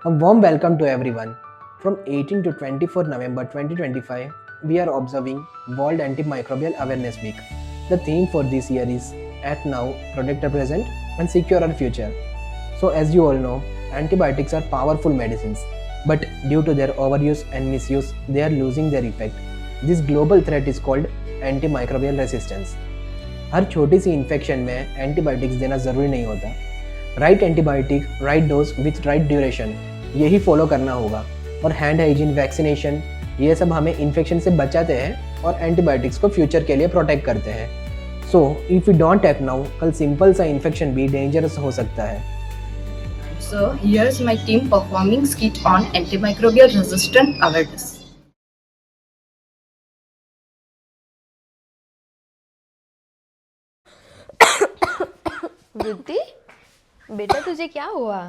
A warm welcome to everyone. From 18 to 24 November 2025, we are observing World Antimicrobial Awareness Week. The theme for this year is Act Now, Protect Our Present, and Secure Our Future. So, as you all know, antibiotics are powerful medicines, but due to their overuse and misuse, they are losing their effect. This global threat is called antimicrobial resistance. हर छोटी सी infection में antibiotics देना ज़रूरी नहीं होता. Right antibiotic, right dose with right duration, यही follow करना होगा. और हैंड हाइजीन, वैक्सीनेशन, ये सब हमें इन्फेक्शन से बचाते हैं और एंटीबायोटिक्स को फ्यूचर के लिए प्रोटेक्ट करते हैं. So if you don't act now, कल सिंपल सा इन्फेक्शन भी डेंजरस हो सकता है. So here's my team performing skit on antimicrobial resistant awareness. वृद्धि, बेटा तुझे क्या हुआ?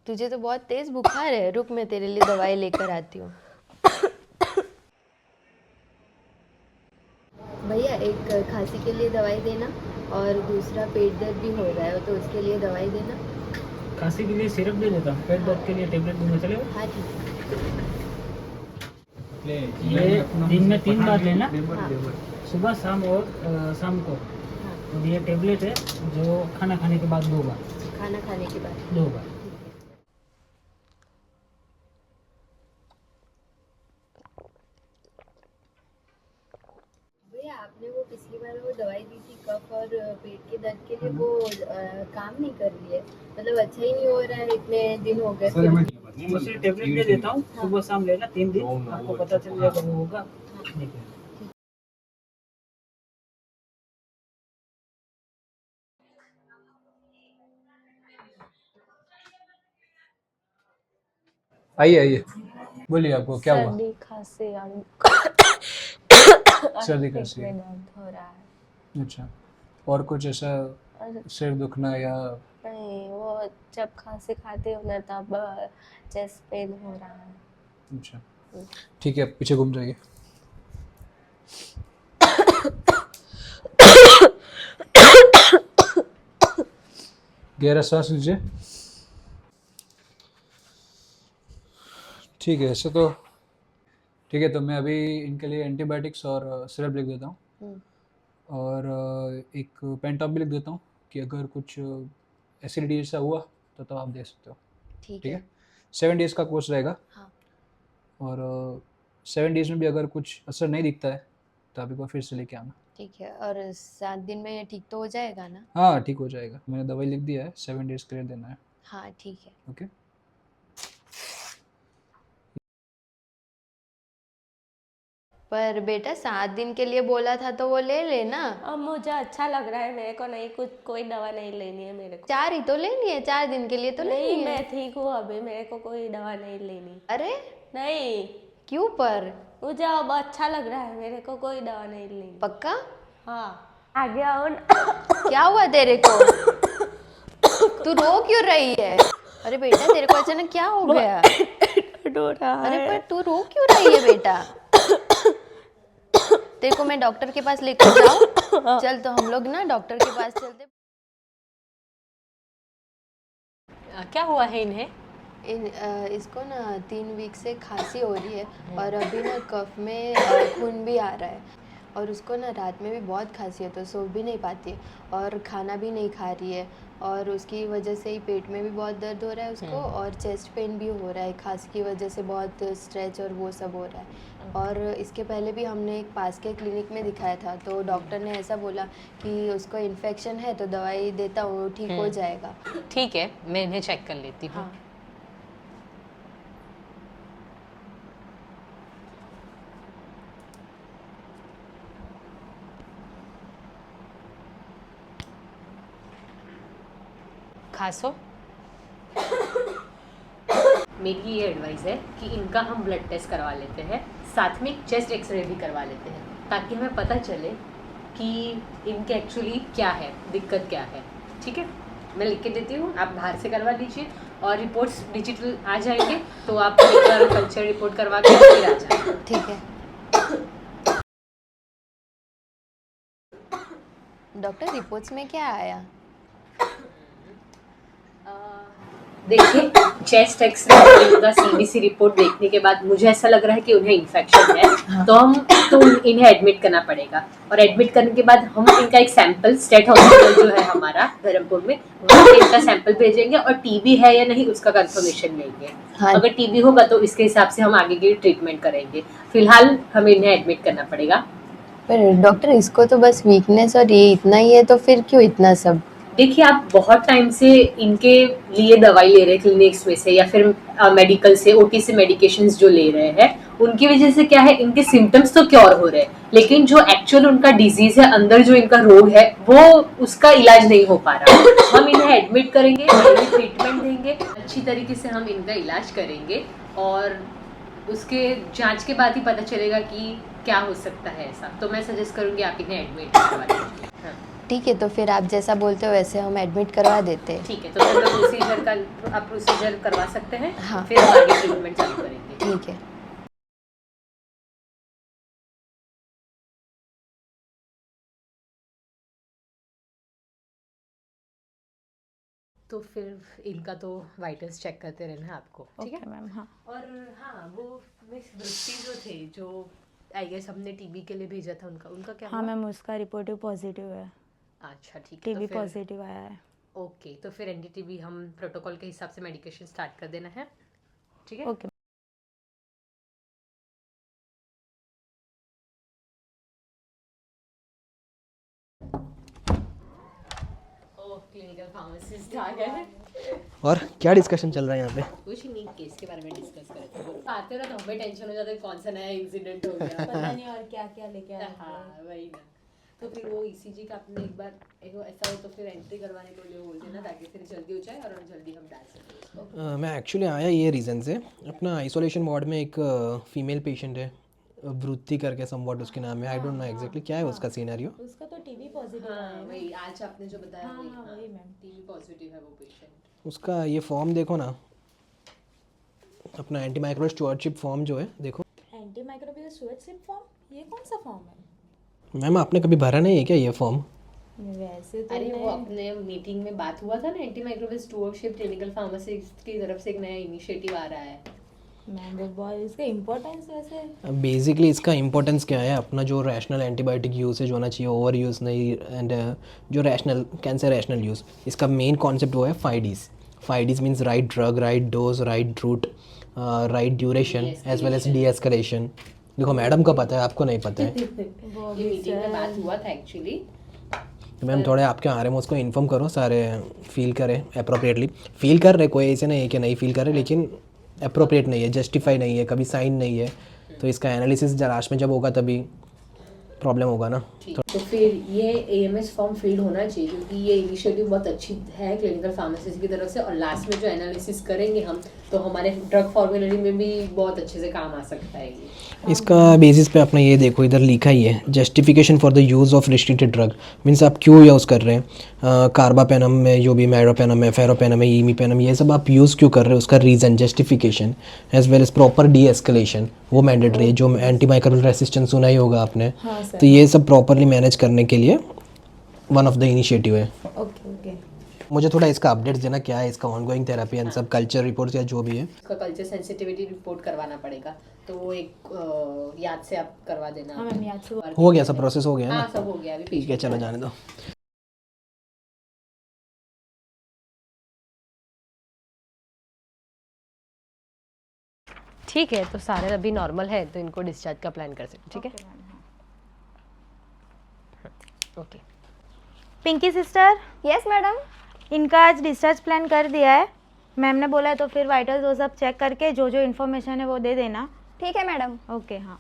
तुझे तो बहुत तेज बुखार है. रुक, मैं तेरे लिए दवाई लेकर आती हूँ. भैया, एक खांसी के लिए दवाई देना और दूसरा पेट दर्द भी हो रहा है तो उसके लिए दवाई देना. खांसी के लिए सिरप दे देता हूँ, पेट दर्द के लिए टेबलेट दूंगा, चलेगा? हाँ ठीक है. ये दिन में 3 बार लेना, हाँ. सुबह शाम और शाम को. हाँ, और ये टेबलेट है जो खाना खाने के बाद 2 बार. खाना खाने के बाद. 2 बार. भैया, आपने वो पिछली बार वो दवाई दी थी कफ और पेट के दर्द के लिए, वो काम नहीं कर रही है. मतलब अच्छा ही नहीं हो रहा है, इतने दिन हो गए. उसे टेबलेट दे देता हूँ, सुबह शाम लेना 3 दिन, आपको पता चल जाएगा वो होगा. ठीक है. आइए आइए, बोलिए आपको क्या हुआ? सर्दी खांसी और सर्दी पेट खांसी. में दर्द हो रहा है. अच्छा, और कुछ ऐसा और सिर दुखना या? नहीं, वो जब खांसी खाती हूँ ना तब चेस्ट पेन हो रहा है. अच्छा ठीक है, पीछे घूम जाइए. गहरा सांस लीजिए. ठीक है, ऐसे तो ठीक है. तो मैं अभी इनके लिए एंटीबायोटिक्स और सिरप लिख देता हूँ और एक पेंटॉप भी लिख देता हूँ कि अगर कुछ एसिडिटी जैसा हुआ तो आप दे सकते हो. ठीक ठीक है. है. 7 डेज़ का कोर्स रहेगा. हाँ. और 7 डेज़ में भी अगर कुछ असर नहीं दिखता है तो आप एक बार फिर से लेके आना. ठीक है. और 7 दिन में ठीक तो हो जाएगा ना? हाँ, ठीक हो जाएगा. मैंने दवाई लिख दिया है, 7 डेज़ के लिए देना है. हाँ ठीक है. ओके. पर बेटा, 7 दिन के लिए बोला था तो वो ले लेना. अब मुझे अच्छा लग रहा है, मेरे को नहीं कुछ कोई दवा नहीं लेनी है मेरे को. 4 ही तो लेनी है, 4 दिन के लिए तो नहीं, लेनी है. मैं ठीक हूँ अभी, मेरे को कोई दवा नहीं लेनी. अरे नहीं, क्यों? पर मुझे अब अच्छा लग रहा है, मेरे को कोई दवा नहीं लेनी. पक्का? हाँ, आगे आओ ना. क्या हुआ तेरे को? तू रो क्यों रही है? अरे बेटा, तेरे को अचानक क्या हो गया? अरे पर तू रो क्यों रही है बेटा? तेरे को मैं डॉक्टर के पास लेकर जाऊं? चल, तो हम लोग ना डॉक्टर के पास चलते. क्या हुआ है इन्हें? इसको ना 3 वीक से खांसी हो रही है और अभी ना कफ में खून भी आ रहा है. और उसको ना रात में भी बहुत खांसी है तो सो भी नहीं पाती है और खाना भी नहीं खा रही है. और उसकी वजह से ही पेट में भी बहुत दर्द हो रहा है उसको और चेस्ट पेन भी हो रहा है. खांसी की वजह से बहुत स्ट्रेच और वो सब हो रहा है. और इसके पहले भी हमने एक पास के क्लिनिक में दिखाया था तो डॉक्टर ने ऐसा बोला कि उसको इन्फेक्शन है तो दवाई देता हूँ, ठीक हो जाएगा. ठीक है, मैं इन्हें चेक कर लेती हूँ. हाँ. खासो. मेरी ये एडवाइस है कि इनका हम ब्लड टेस्ट करवा लेते हैं, साथ में चेस्ट एक्सरे भी करवा लेते हैं ताकि हमें पता चले कि इनके एक्चुअली क्या है, दिक्कत क्या है. ठीक है, मैं लिख के देती हूँ, आप बाहर से करवा लीजिए और रिपोर्ट्स डिजिटल आ जाएंगे तो आप एक बार कल्चर रिपोर्ट करवा के फिर आ जाए. ठीक है. डॉक्टर, रिपोर्ट्स में क्या आया? देखिए चेस्ट एक्सरे का सीबीसी रिपोर्ट देखने के बाद मुझे ऐसा लग रहा है कि उन्हें इन्फेक्शन है, तो इन्हें एडमिट करना पड़ेगा। और एडमिट करने के बाद हम इनका एक सैंपल स्टेट हॉस्पिटल जो है हमारा धर्मपुर में, वहाँ पे इनका सैंपल भेजेंगे और टीबी है या नहीं उसका कंफर्मेशन लेंगे। हाँ। अगर टीबी होगा तो इसके हिसाब से हम आगे की ट्रीटमेंट करेंगे। फिलहाल हमें इन्हें एडमिट करना पड़ेगा। पर डॉक्टर इसको तो बस वीकनेस और ये इतना ही है, तो फिर क्यों इतना सब? देखिए आप बहुत टाइम से इनके लिए दवाई ले रहे हैं क्लिनिक्स में से या फिर मेडिकल से, ओटी से मेडिकेशंस जो ले रहे हैं, उनकी वजह से क्या है इनके सिम्टम्स तो क्योर हो रहे हैं, लेकिन जो एक्चुअल उनका डिजीज है, अंदर जो इनका रोग है, वो उसका इलाज नहीं हो पा रहा। हम इन्हें एडमिट करेंगे, ट्रीटमेंट देंगे, अच्छी तरीके से हम इनका इलाज करेंगे और उसके जांच के बाद ही पता चलेगा कि क्या हो सकता है ऐसा। तो मैं सजेस्ट करूंगी आप इन्हें एडमिट करवा दीजिए। हाँ ठीक है, तो फिर आप जैसा बोलते हो वैसे हम एडमिट करवा देते हैं। ठीक है, तो फिर आप प्रोसीजर करवा सकते हैं। हाँ। फिर हम आगे ट्रीटमेंट चालू करेंगे। ठीक है। तो फिर इनका तो वाइटल्स चेक करते रहना है आपको, ठीक है ओके मैम। हाँ और हाँ वो मिस वृत्ति जो थे, जो आई गेस हमने टीबी के लिए भेजा था, उनका क्या हाँ हुआ? मैम, उसका रिपोर्ट पॉजिटिव है, अच्छा ठीक है, टीबी तो फिर पॉजिटिव आया है। ओके, तो फिर एनडीटीबी हम प्रोटोकॉल के हिसाब से मेडिकेशन स्टार्ट कर देना है, ठीक है। ओके। क्लिनिकल फार्मासिस्ट आ गए। और क्या डिस्कशन चल रहा है यहाँ पे? कुछ नहीं, केस के बारे में डिस्कस कर रहे थे। आते ना तो हमें टेंशन हो जाता है कौन सा नया इंसिडेंट हो गया। पता नहीं और क्या क्या लेके आए। हाँ वही ना। तो फिर वो ईसीजी का आपने एक बार ऐसा हो तो फिर एंट्री करवाने को लिए बोल देना, ताकि फिर जल्दी हो जाए और जल्दी हम डाल सकें उसको। मैं एक्चुअली आया ये रीज़न से, अपना आइसोलेशन वार्ड में एक फीमेल पेशेंट है, वृत्ति करके समवॉट उसके नाम है, आई डोंट नो एग्जैक्टली क्या है उसका सीनारियो। उसका तो टीबी पॉजिटिव आया हाँ है। वही आज आपने जो बताया हाँ, वही, हाँ, वही मैम। टीबी पॉजिटिव है वो पेशेंट। उसका ये फॉर्म देखो ना, अपना एंटी माइक्रोबियल स्टुअर्डशिप फॉर्म जो है देखो। एंटी माइक्रोबियल स्टुअर्डशिप फॉर्म, ये कौन सा फॉर्म है? मैम आपने कभी भरा नहीं है क्या ये फॉर्म? वैसे तो अरे वो अपने मीटिंग में बात हुआ था ना, एंटी माइक्रोबियल स्टुअर्डशिप क्लिनिकल फार्मासिस्ट की तरफ से एक नया इनिशिएटिव आ रहा है। मैम वो बहुत इसका इम्पोर्टेंस वैसे बेसिकली इसका इंपॉर्टेंस क्या है, अपना जो रैशनल एंटीबायोटिक यूसेज होना चाहिए, ओवर यूज़ नहीं, एंड जो रैशनल कैंसर रैशनल यूज़, इसका मेन कॉन्सेप्ट वो है 5Ds। 5Ds means right drug, right dose, right route, right duration as well as de-escalation. देखो मैडम को पता है, आपको नहीं पता है। ये मीटिंग में बात हुआ था एक्चुअली। तो मैम थोड़े आपके आ रहे हैं, उसको इन्फॉर्म करो, सारे फील करें अप्रोप्रिएटली। फील कर रहे, कोई ऐसे नहीं है कि नहीं फील कर रहे, लेकिन अप्रोप्रिएट नहीं है, जस्टिफाई नहीं है, कभी साइन नहीं है, तो इसका एनालिसिस लास्ट में जब होगा तभी प्रॉब्लम होगा ना। तो फिर ये एएमएस फॉर्म फिल्ड होना चाहिए, क्योंकि ये इनिशिएटिव बहुत अच्छी है क्लिनिकल फार्मासिस्ट की तरफ से, और लास्ट में जो एनालिसिस करेंगे हम, तो हमारे ड्रग फॉर्मुलरी में भी बहुत अच्छे से काम आ सकता है ये। इसका बेसिस पे अपना ये देखो, इधर लिखा ही है, justification for the use of restricted drug, means आप क्यों यूज़ कर रहे हैं, कार्बापेनम में जो भी मेरोपेनम है, फेरोपेनम है, ईमीपेनम, ये सब आप यूज़ क्यों कर रहे हो, उसका reason, justification as well as proper de-escalation, वो मैंडेटरी है। जो एंटी माइक्रोबियल रेसिस्टेंस सुना ही होगा आपने, तो ये सब प्रॉपरली मैनेज करने के लिए वन ऑफ द इनिशिएटिव है। Okay okay. मुझे थोड़ा इसका अपडेट्स देना, क्या है इसका ऑनगोइंग थेरेपी एंड सब कल्चर रिपोर्ट्स या जो भी है। उसका कल्चर सेंसिटिविटी रिपोर्ट करवाना पड़ेगा, तो वो एक याद से आप करवा देना। हाँ मैम, याद से हो गया सब, प्रोसेस हो गया ना? हाँ सब हो गया अभी। ठीक है, चलो जाने दो। ठीक है, तो सारे अभी नॉर्मल है, तो इनको डिस्चार्ज का प्लान कर सकते, ठीक है। Okay. Pinky sister, yes madam. इनका आज डिस्चार्ज प्लान कर दिया है मैम ने, बोला है, तो फिर वाइटल्स वो सब चेक करके जो जो इन्फॉर्मेशन है वो दे देना। ठीक है मैडम। ओके। हाँ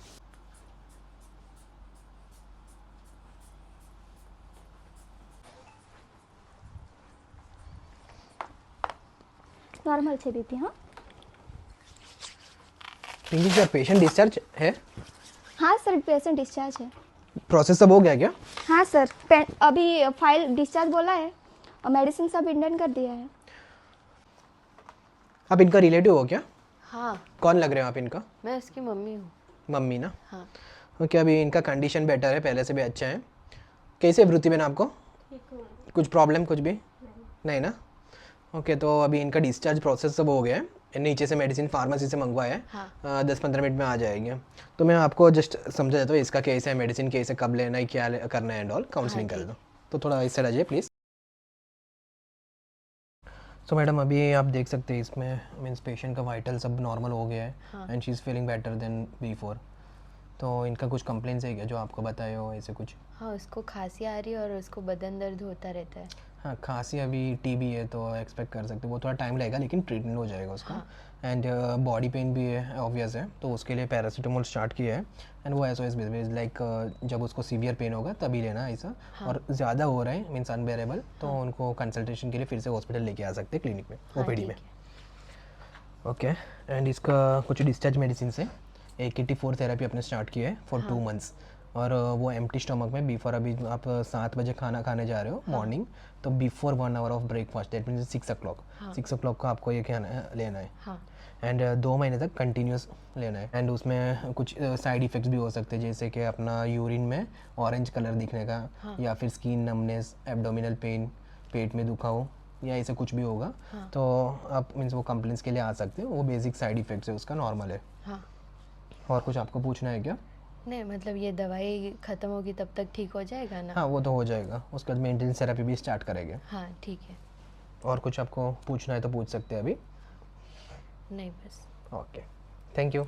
नॉर्मल છે बीपी। हाँ पिंकी क्या पेशेंट डिस्चार्ज है? हाँ सर, पेशेंट डिस्चार्ज है। प्रोसेस सब हो गया क्या? हाँ सर, अभी फाइल डिस्चार्ज बोला है और मेडिसिन सब इंडेंट कर दिया है। आप इनका रिलेटिव हो क्या? हाँ, कौन लग रहे हो आप इनका? मैं उसकी मम्मी हूँ। मम्मी ना? हाँ। ओके, अभी इनका कंडीशन बेटर है, पहले से भी अच्छा है। कैसे वृत्ति में आपको कुछ प्रॉब्लम कुछ भी नहीं ना? ओके, तो अभी इनका डिस्चार्ज प्रोसेस सब हो गया है, नीचे से मेडिसिन फार्मेसी से मंगवाया है। हाँ। 10-15 मिनट में आ जाएगी। तो मैं आपको जस्ट समझा देता हूँ इसका कैसे है, मेडिसिन कैसे कब लेना है, क्या करना है एंड ऑल, काउंसलिंग कर दो। तो थोड़ा इस साइड आ जाइए प्लीज़। सो मैडम अभी आप देख सकते हैं इसमें मीन्स पेशेंट का वाइटल सब नॉर्मल हो गया है and she is feeling better than before. तो इनका कुछ कंप्लेंट्स है क्या जो आपको बताए हो ऐसे कुछ? हाँ, उसको खांसी आ रही है और उसको बदन दर्द होता रहता है। हाँ, खांसी अभी टीबी है तो एक्सपेक्ट कर सकते हो, वो थोड़ा टाइम लगेगा लेकिन ट्रीटमेंट हो जाएगा उसका। एंड बॉडी पेन भी है ऑब्वियस है, तो उसके लिए पैरासीटामोल स्टार्ट किया है। एंड वो SOS बेस लाइक जब उसको सीवियर पेन होगा तभी लेना ऐसा। और ज़्यादा हो रहा है मीन्स अनबेरेबल, तो उनको कंसल्टेशन के लिए फिर से हॉस्पिटल लेके आ सकते हैं, क्लिनिक में, OPD में। ओके, एंड इसका कुछ डिस्चार्ज मेडिसिन से AKT4 थेरेपी अपने स्टार्ट किया है फॉर 2 मंथ्स। और वो एम्प्टी स्टमक में बिफोर, अभी आप 7 बजे खाना खाने जा रहे हो मॉर्निंग, तो before 1 hour of breakfast, that means 6 o'clock। 6 o'clock को आपको ये खाना लेना है एंड 2 महीने तक कंटिन्यूस लेना है। एंड उसमें कुछ साइड इफ़ेक्ट्स भी हो सकते हैं, जैसे कि अपना यूरिन में ऑरेंज कलर दिखने का, या फिर स्किन नमनेस, एब्डोमिनल पेन, पेट में दुखाव, या ऐसे कुछ भी होगा। तो आप मीन्स वो कंप्लेंट्स के लिए आ सकते हो, वो बेसिक साइड इफ़ेक्ट्स है उसका, नॉर्मल है। और कुछ आपको पूछना है क्या? नहीं, मतलब ये दवाई ख़त्म होगी तब तक ठीक हो जाएगा ना? हाँ, वो तो हो जाएगा, उसके बाद मेंटेनेंस थेरेपी भी स्टार्ट करेंगे। हाँ, ठीक है। और कुछ आपको पूछना है तो पूछ सकते हैं अभी। नहीं, बस। Okay, thank you.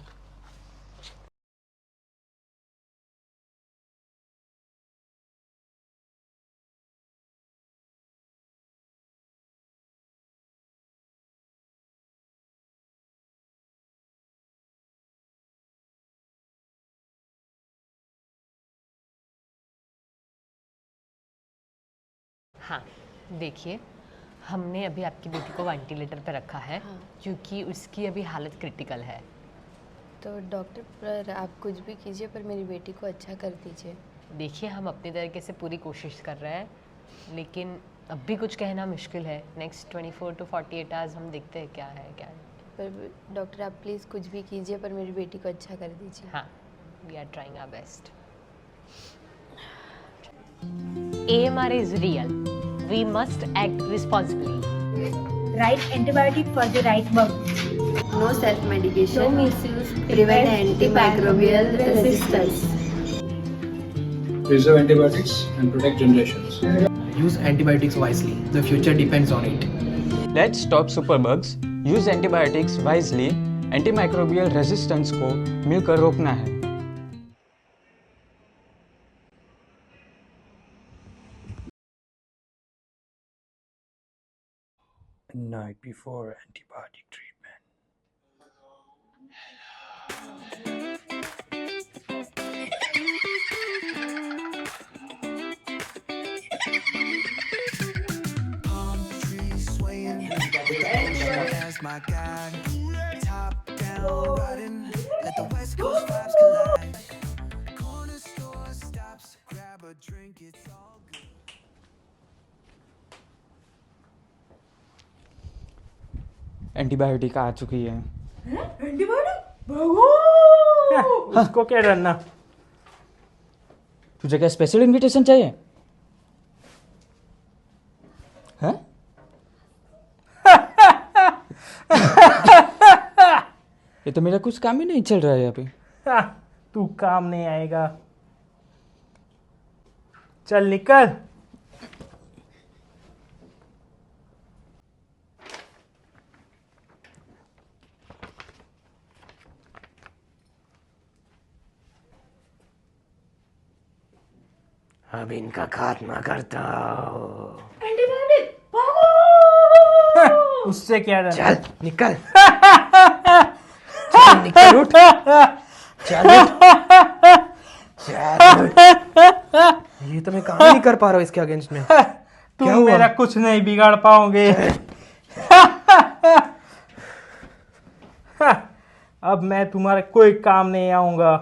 हाँ, देखिए, हमने अभी आपकी बेटी को वेंटिलेटर पे रखा है क्योंकि उसकी अभी हालत क्रिटिकल है। तो डॉक्टर पर आप कुछ भी कीजिए पर मेरी बेटी को अच्छा कर दीजिए। देखिए, हम अपनी तरीके से पूरी कोशिश कर रहे हैं, लेकिन अब भी कुछ कहना मुश्किल है। नेक्स्ट 24 to 48 आवर्स हम देखते हैं क्या है क्या नहीं। पर डॉक्टर आप प्लीज़ कुछ भी कीजिए पर मेरी बेटी को अच्छा कर दीजिए। हाँ, we are trying our best. AMR is real. We must act responsibly. Right antibiotic for the right bug. No self-medication. No misuse. Prevent antimicrobial resistance. Preserve antibiotics and protect generations. Use antibiotics wisely. The future depends on it. Let's stop superbugs. Use antibiotics wisely. Antimicrobial resistance को मिलकर रोकना है। Night before antibiotic treatment. Palm trees swaying as my guide, top down riding, let the West Coast vibes collide. Corner store stops, grab a drink, it's all good. Antibiotic आ चुकी है। उसको क्या डरना? तुझे क्या स्पेशल इनविटेशन चाहिए? हैं? ये तो मेरा कुछ काम ही नहीं चल रहा है अभी। तू काम नहीं आएगा, चल निकल। अब इनका खात्मा करता हूँ। उससे क्या डर? चल निकल। चल निकल, उठ। चल उठ। चल उठ। ये तो मैं काम नहीं कर पा रहा हूँ इसके अगेंस्ट में। तुम क्या हुआ? मेरा कुछ नहीं बिगाड़ पाओगे। अब मैं तुम्हारे कोई काम नहीं आऊंगा।